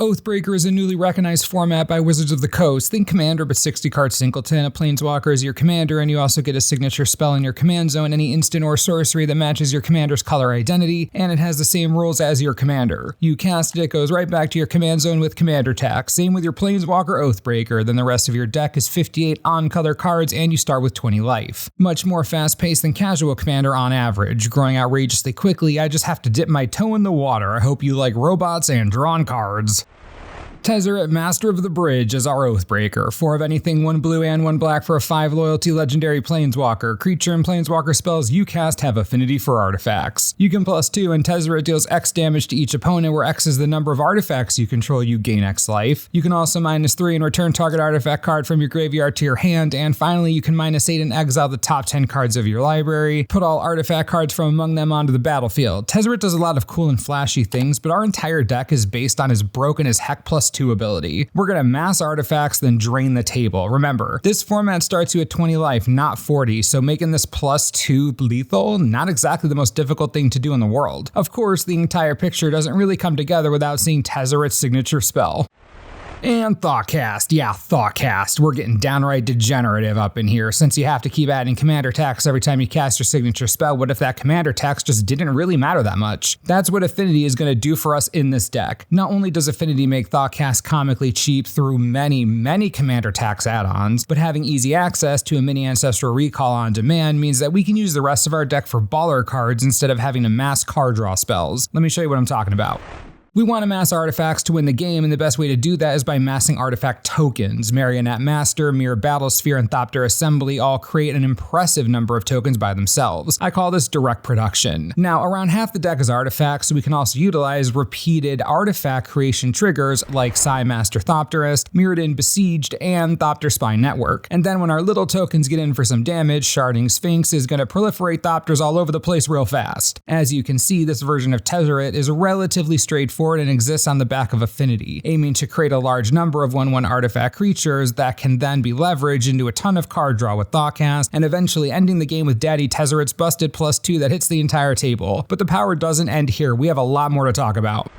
Oathbreaker is a newly recognized format by Wizards of the Coast. Think Commander, but 60-card singleton. A Planeswalker is your commander, and you also get a signature spell in your command zone, any instant or sorcery that matches your commander's color identity, and it has the same rules as your commander. You cast it goes right back to your command zone with commander attack. Same with your Planeswalker Oathbreaker. Then the rest of your deck is 58 on-color cards, and you start with 20 life. Much more fast-paced than casual commander on average. Growing outrageously quickly, I just have to dip my toe in the water. I hope you like robots and drawn cards. Tezzeret, Master of the Bridge, is our Oathbreaker. 4 of anything, 1 blue and 1 black for a 5 loyalty legendary planeswalker. Creature and planeswalker spells you cast have affinity for artifacts. You can +2, and Tezzeret deals X damage to each opponent, where X is the number of artifacts you control, you gain X life. You can also -3 and return target artifact card from your graveyard to your hand, and finally you can -8 and exile the top 10 cards of your library. Put all artifact cards from among them onto the battlefield. Tezzeret does a lot of cool and flashy things, but our entire deck is based on his broken as heck +2 ability. We're gonna mass artifacts, then drain the table. Remember, this format starts you at 20 life, not 40, so making this +2 lethal, not exactly the most difficult thing to do in the world. Of course, the entire picture doesn't really come together without seeing Tezzeret's signature spell. And Thoughtcast. Yeah, Thoughtcast. We're getting downright degenerative up in here. Since you have to keep adding commander attacks every time you cast your signature spell, what if that commander attacks just didn't really matter that much? That's what Affinity is going to do for us in this deck. Not only does Affinity make Thoughtcast comically cheap through many commander attacks add-ons, but having easy access to a mini Ancestral Recall on demand means that we can use the rest of our deck for baller cards instead of having to mass card draw spells. Let me show you what I'm talking about. We want to mass artifacts to win the game, and the best way to do that is by massing artifact tokens. Marionette Master, Mirror Battlesphere, and Thopter Assembly all create an impressive number of tokens by themselves. I call this direct production. Now, around half the deck is artifacts, so we can also utilize repeated artifact creation triggers like Psy Master Thopterist, Mirrodin Besieged, and Thopter Spy Network. And then when our little tokens get in for some damage, Sharding Sphinx is going to proliferate Thopters all over the place real fast. As you can see, this version of Tezzeret is relatively straightforward and exists on the back of Affinity, aiming to create a large number of 1/1 artifact creatures that can then be leveraged into a ton of card draw with Thoughtcast, and eventually ending the game with Daddy Tezzeret's busted +2 that hits the entire table. But the power doesn't end here, we have a lot more to talk about.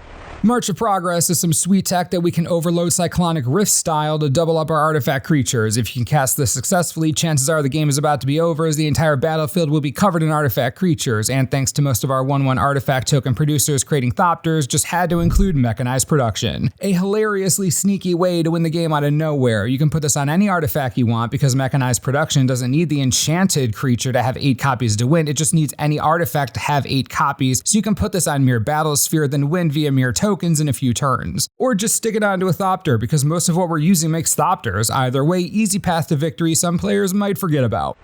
March of Progress is some sweet tech that we can overload Cyclonic Rift style to double up our artifact creatures. If you can cast this successfully, chances are the game is about to be over, as the entire battlefield will be covered in artifact creatures, and thanks to most of our 1/1 artifact token producers creating Thopters, just had to include mechanized production. A hilariously sneaky way to win the game out of nowhere. You can put this on any artifact you want, because mechanized production doesn't need the enchanted creature to have 8 copies to win, it just needs any artifact to have 8 copies, so you can put this on Mirror Battlesphere, then win via Mirror tokens in a few turns. Or just stick it onto a Thopter, because most of what we're using makes Thopters. Either way, easy path to victory some players might forget about.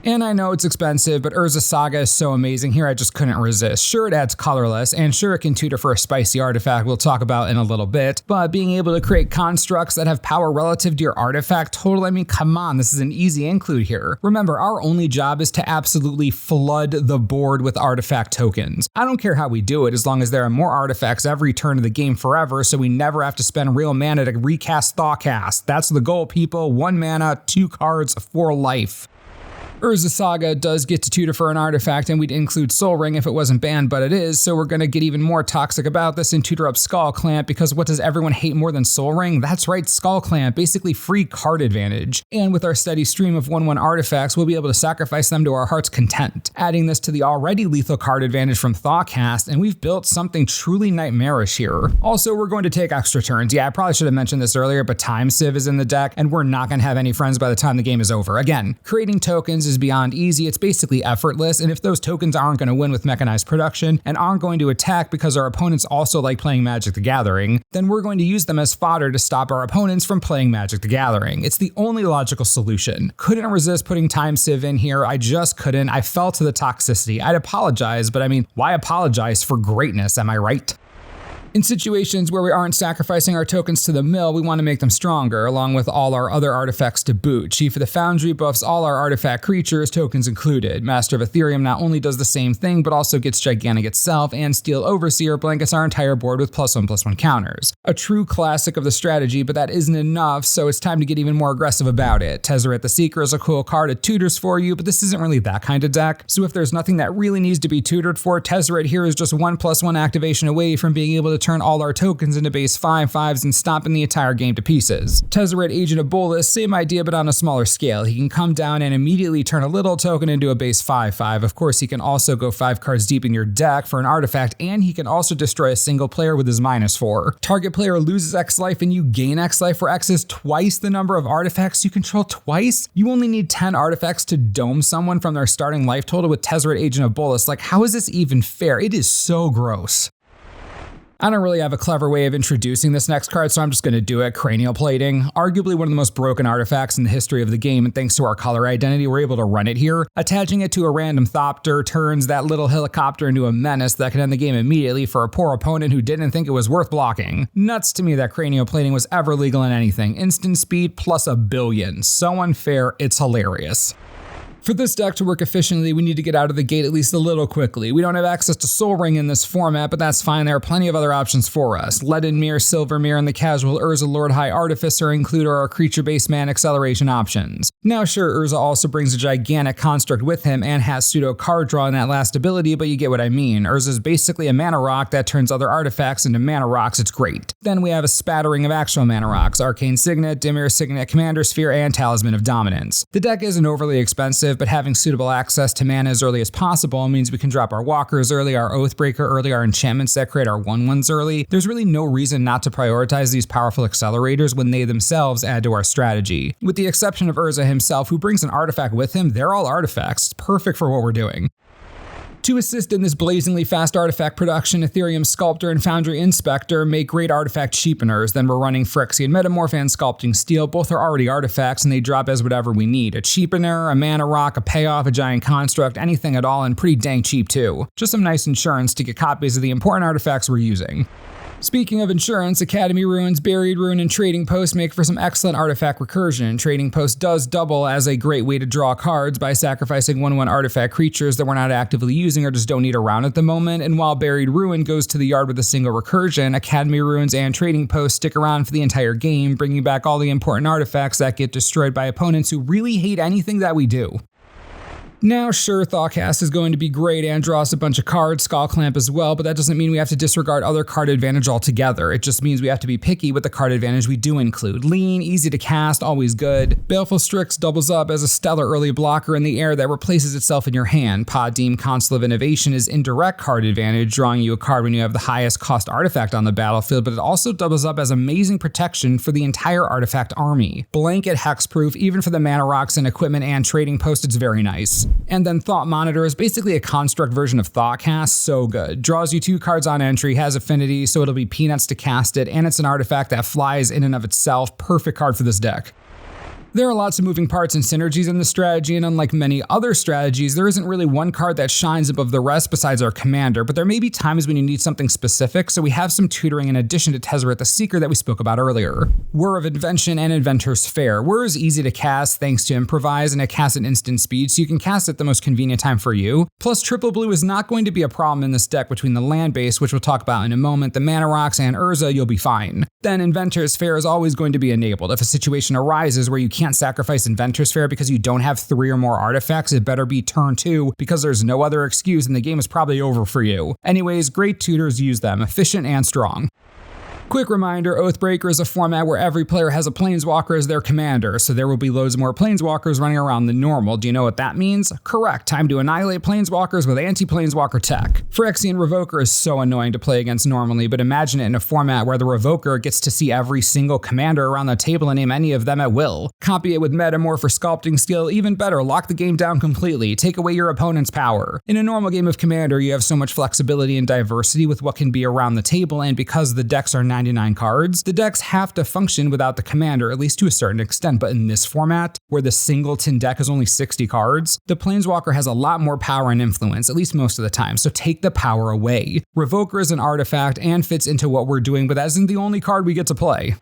And I know it's expensive, but Urza Saga is so amazing here I just couldn't resist. Sure, it adds colorless, and sure it can tutor for a spicy artifact we'll talk about in a little bit, but being able to create constructs that have power relative to your artifact total, I mean, come on, this is an easy include here. Remember, our only job is to absolutely flood the board with artifact tokens. I don't care how we do it, as long as there are more artifacts every turn of the game forever, so we never have to spend real mana to recast Thoughtcast. That's the goal, people. 1 mana, 2 cards, 4 life. Urza Saga does get to tutor for an artifact, and we'd include Soul Ring if it wasn't banned, but it is, so we're gonna get even more toxic about this and tutor up Skull Clamp, because what does everyone hate more than Soul Ring? That's right, Skull Clamp, basically free card advantage. And with our steady stream of 1/1 artifacts, we'll be able to sacrifice them to our heart's content. Adding this to the already lethal card advantage from Thoughtcast, and we've built something truly nightmarish here. Also, we're going to take extra turns. Yeah, I probably should have mentioned this earlier, but Time Sieve is in the deck, and we're not gonna have any friends by the time the game is over. Again, creating tokens is beyond easy, it's basically effortless, and if those tokens aren't going to win with mechanized production and aren't going to attack because our opponents also like playing Magic the Gathering, then we're going to use them as fodder to stop our opponents from playing Magic the Gathering. It's the only logical solution. Couldn't resist putting Time Sieve in here, I just couldn't. I fell to the toxicity. I'd apologize, but I mean, why apologize for greatness, am I right? In situations where we aren't sacrificing our tokens to the mill, we want to make them stronger, along with all our other artifacts to boot. Chief of the Foundry buffs all our artifact creatures, tokens included. Master of Ethereum not only does the same thing, but also gets Gigantic itself, and Steel Overseer blankets our entire board with +1/+1 counters. A true classic of the strategy, but that isn't enough, so it's time to get even more aggressive about it. Tezzeret the Seeker is a cool card, it tutors for you, but this isn't really that kind of deck, so if there's nothing that really needs to be tutored for, Tezzeret here is just 1/+1 activation away from being able to turn all our tokens into base 5/5s and stomping the entire game to pieces. Tezzeret, Agent of Bolus, same idea but on a smaller scale. He can come down and immediately turn a little token into a base 5/5. Of course, he can also go 5 cards deep in your deck for an artifact, and he can also destroy a single player with his -4. Target player loses X life and you gain X life for X is twice the number of artifacts you control twice? You only need 10 artifacts to dome someone from their starting life total with Tezzeret, Agent of Bolus. Like, how is this even fair? It is so gross. I don't really have a clever way of introducing this next card, so I'm just going to do it. Cranial Plating. Arguably one of the most broken artifacts in the history of the game, and thanks to our color identity, we're able to run it here. Attaching it to a random Thopter turns that little helicopter into a menace that can end the game immediately for a poor opponent who didn't think it was worth blocking. Nuts to me that Cranial Plating was ever legal in anything. Instant speed plus a billion. So unfair, it's hilarious. For this deck to work efficiently, we need to get out of the gate at least a little quickly. We don't have access to Soul Ring in this format, but that's fine. There are plenty of other options for us. Leaden Mirror, Silver Mirror, and the casual Urza Lord High Artificer include our creature-based mana acceleration options. Now sure, Urza also brings a gigantic construct with him and has pseudo card draw in that last ability, but you get what I mean. Urza is basically a mana rock that turns other artifacts into mana rocks. It's great. Then we have a spattering of actual mana rocks: Arcane Signet, Dimir Signet, Commander Sphere, and Talisman of Dominance. The deck isn't overly expensive, but having suitable access to mana as early as possible means we can drop our walkers early, our Oathbreaker early, our enchantments that create our 1/1s early. There's really no reason not to prioritize these powerful accelerators when they themselves add to our strategy. With the exception of Urza himself, who brings an artifact with him, they're all artifacts. It's perfect for what we're doing. To assist in this blazingly fast artifact production, Ethereum Sculptor and Foundry Inspector make great artifact cheapeners. Then we're running Phyrexian Metamorph and Sculpting Steel. Both are already artifacts and they drop as whatever we need. A cheapener, a mana rock, a payoff, a giant construct, anything at all, and pretty dang cheap too. Just some nice insurance to get copies of the important artifacts we're using. Speaking of insurance, Academy Ruins, Buried Ruin, and Trading Post make for some excellent artifact recursion. Trading Post does double as a great way to draw cards by sacrificing 1/1 artifact creatures that we're not actively using or just don't need around at the moment, and while Buried Ruin goes to the yard with a single recursion, Academy Ruins and Trading Post stick around for the entire game, bringing back all the important artifacts that get destroyed by opponents who really hate anything that we do. Now sure, Thoughtcast is going to be great and draw us a bunch of cards, Skull Clamp as well, but that doesn't mean we have to disregard other card advantage altogether. It just means we have to be picky with the card advantage we do include. Lean, easy to cast, always good. Baleful Strix doubles up as a stellar early blocker in the air that replaces itself in your hand. Podeem, Consul of Innovation is indirect card advantage, drawing you a card when you have the highest cost artifact on the battlefield, but it also doubles up as amazing protection for the entire artifact army. Blanket hexproof, even for the mana rocks and equipment and Trading Post, it's very nice. And then Thought Monitor is basically a construct version of Thoughtcast, so good. Draws you 2 cards on entry, has affinity, so it'll be peanuts to cast it, and it's an artifact that flies in and of itself. Perfect card for this deck. There are lots of moving parts and synergies in the strategy, and unlike many other strategies, there isn't really one card that shines above the rest besides our commander, but there may be times when you need something specific, so we have some tutoring in addition to Tezzeret the Seeker that we spoke about earlier. Whir of Invention and Inventor's Fair. Whir is easy to cast thanks to Improvise, and it casts at instant speed, so you can cast at the most convenient time for you. Plus, triple blue is not going to be a problem in this deck between the land base, which we'll talk about in a moment, the mana rocks, and Urza, you'll be fine. Then Inventor's Fair is always going to be enabled. If a situation arises where you can't sacrifice Inventor's Fair because you don't have 3 or more artifacts, it better be turn 2 because there's no other excuse and the game is probably over for you. Anyways, great tutors, use them, efficient and strong. Quick reminder, Oathbreaker is a format where every player has a Planeswalker as their commander, so there will be loads more Planeswalkers running around than normal. Do you know what that means? Correct, time to annihilate Planeswalkers with anti-Planeswalker tech. Phyrexian Revoker is so annoying to play against normally, but imagine it in a format where the Revoker gets to see every single commander around the table and name any of them at will. Copy it with Metamorph or Sculpting Steel, even better, lock the game down completely, take away your opponent's power. In a normal game of Commander, you have so much flexibility and diversity with what can be around the table, and because the decks are 99 cards, the decks have to function without the commander, at least to a certain extent, but in this format, where the singleton deck is only 60 cards, the Planeswalker has a lot more power and influence, at least most of the time, so take the power away. Revoker is an artifact and fits into what we're doing, but that isn't the only card we get to play.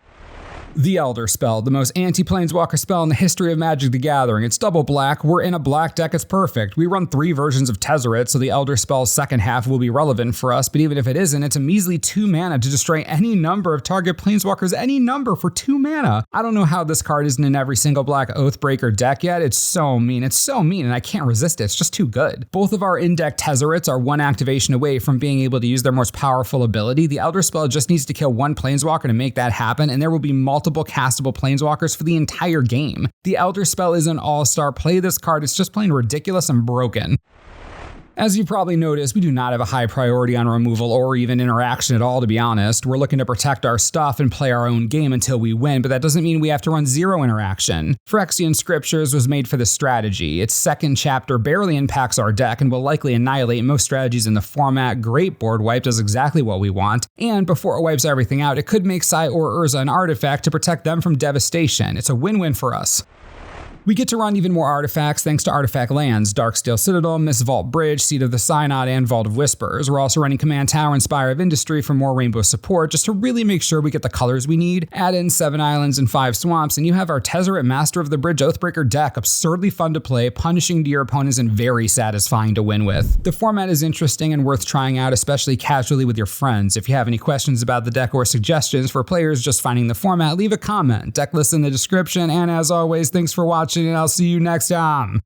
The Elder Spell, the most anti-planeswalker spell in the history of Magic the Gathering. It's double black, we're in a black deck, it's perfect. We run 3 versions of Tezzeret, so the Elder Spell's second half will be relevant for us, but even if it isn't, it's a measly 2 mana to destroy any number of target planeswalkers, any number for 2 mana. I don't know how this card isn't in every single black Oathbreaker deck yet. It's so mean, and I can't resist it, it's just too good. Both of our in-deck Tezzerets are 1 activation away from being able to use their most powerful ability. The Elder Spell just needs to kill 1 planeswalker to make that happen, and there will be multiple castable planeswalkers for the entire game. The Elder Spell is an all-star. Play this card, it's just plain ridiculous and broken. As you probably noticed, we do not have a high priority on removal or even interaction at all, to be honest. We're looking to protect our stuff and play our own game until we win, but that doesn't mean we have to run 0 interaction. Phyrexian Scriptures was made for this strategy. Its second chapter barely impacts our deck and will likely annihilate most strategies in the format. Great board wipe, does exactly what we want, and before it wipes everything out, it could make Sai or Urza an artifact to protect them from devastation. It's a win-win for us. We get to run even more artifacts thanks to artifact lands, Darksteel Citadel, Mist Vault Bridge, Seat of the Synod, and Vault of Whispers. We're also running Command Tower and Spire of Industry for more rainbow support, just to really make sure we get the colors we need. Add in 7 islands and 5 swamps, and you have our Tezzeret Master of the Bridge Oathbreaker deck, absurdly fun to play, punishing to your opponents, and very satisfying to win with. The format is interesting and worth trying out, especially casually with your friends. If you have any questions about the deck or suggestions for players just finding the format, leave a comment. Deck list in the description, and as always, thanks for watching, and I'll see you next time.